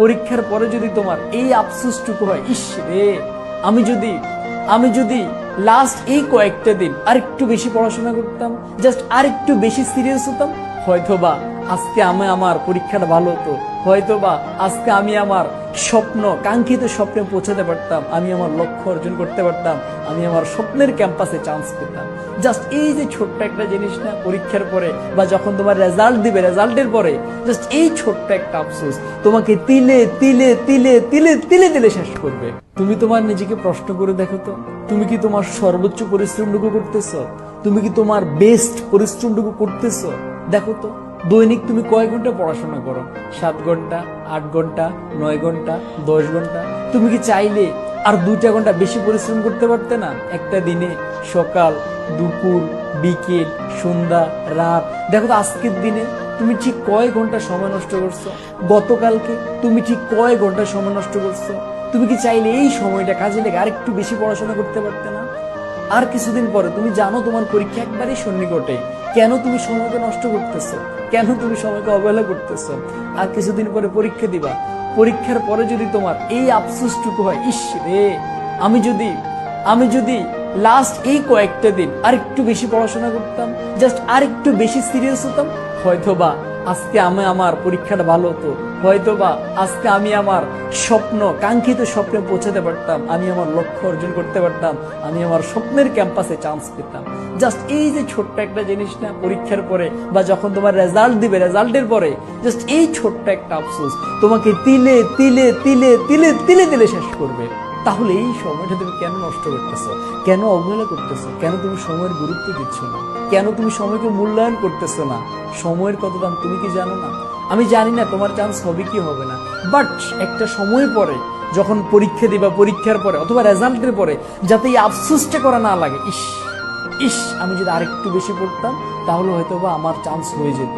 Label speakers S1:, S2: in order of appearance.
S1: পরীক্ষার পরে যদি তোমার এই আফসোসটুকু হয়, ইস রে, আমি যদি লাস্ট এই কয়েকটা দিন আরেকটু বেশি পড়াশোনা করতাম, জাস্ট আরেকটু বেশি সিরিয়াস হতাম, হয়তোবা আজকে আমার পরীক্ষাটা ভালো হতো, হয়তোবা আজকে আমি আমার কাঙ্ক্ষিত স্বপ্নে পৌঁছাতে পারতাম, আমি আমার লক্ষ্য অর্জন করতে পারতাম, আমি আমার স্বপ্নের ক্যাম্পাসে চান্স পেতাম। জাস্ট এই যে ছোট্ট একটা জিনিস না, পরীক্ষার পরে বা যখন তোমার রেজাল্ট দিবে, রেজাল্টের পরে জাস্ট এই ছোট্ট একটা আফসোস তোমাকে তিলে তিলে তিলে তিলে তিলে তিলে শেষ করবে। তুমি তোমার নিজেকে প্রশ্ন করে দেখো তো, তুমি কি তোমার সর্বোচ্চ পরিশ্রমটুকু করতেছো? তুমি কি তোমার বেস্ট পরিশ্রমটুকু করতেছো? দেখো তো, দৈনিক তুমি কয় ঘন্টা পড়াশোনা করো? 7 ঘন্টা, 8 ঘন্টা, 9 ঘন্টা, 10 ঘন্টা? তুমি কি চাইলে আর 2টা ঘন্টা বেশি পরিশ্রম করতে পারতে না একটা দিনে? সকাল, দুপুর, বিকেল, সন্ধ্যা, রাত। দেখো তো আজকের দিনে তুমি ঠিক কয় ঘন্টা সময় নষ্ট করছো? গতকালকে তুমি ঠিক কয় ঘন্টা সময় নষ্ট করছো? তুমি কি চাইলে এই সময়টা কাজে লেগে আরেকটু বেশি পড়াশোনা করতে পারতে না? আর কিছুদিন পরে তুমি জানো তোমার পরীক্ষা একবারই সন্নিকটে, কেন তুমি সময়কে নষ্ট করতেছো? কেন তুমি সময়কে অবহেলা করতেছো? আর কিছুদিন পরে পরীক্ষা দিবা, পরীক্ষার পরে যদি তোমার এই আফসোসটুকু হয়, ইস রে, আমি যদি লাস্ট এই কয়েকটা দিন আরেকটু বেশি পড়াশোনা করতাম, জাস্ট আরেকটু বেশি সিরিয়াস হতাম, হয়তোবা আজকে আমার পরীক্ষাটা ভালো হতো, হয়তোবা আজকে আমি আমার কাঙ্ক্ষিত স্বপ্নে পৌঁছাতে পারতাম, আমি আমার লক্ষ্য অর্জন করতে পারতাম, আমি আমার স্বপ্নের ক্যাম্পাসে চান্স পেতাম। জাস্ট এই যে ছোট্ট একটা জিনিস না, পরীক্ষার পরে বা যখন তোমার রেজাল্ট দিবে, রেজাল্টের পরে জাস্ট এই ছোট্ট একটা আফসোস তোমাকে তিলে তিলে তিলে তিলে তিলে তিলে শেষ করবে। তাহলে এই সময়টা তুমি কেন নষ্ট করতেছো? কেন অবহেলা করতেছো? কেন তুমি সময়ের গুরুত্ব দিচ্ছ না? কেন তুমি সময়কে মূল্যায়ন করতেছো না? সময়ের কত দাম তুমি কি জানো না? আমি জানি না তোমার চান্স হবে কি হবে না, বাট একটা সময় পরে যখন পরীক্ষা দিবা, পরীক্ষার পরে অথবা রেজাল্টের পরে যাতে এই আফসোসটা করা না লাগে, ইস আমি যদি আরেকটু বেশি পড়তাম তাহলে হয়তো বা আমার চান্স হয়ে যেত।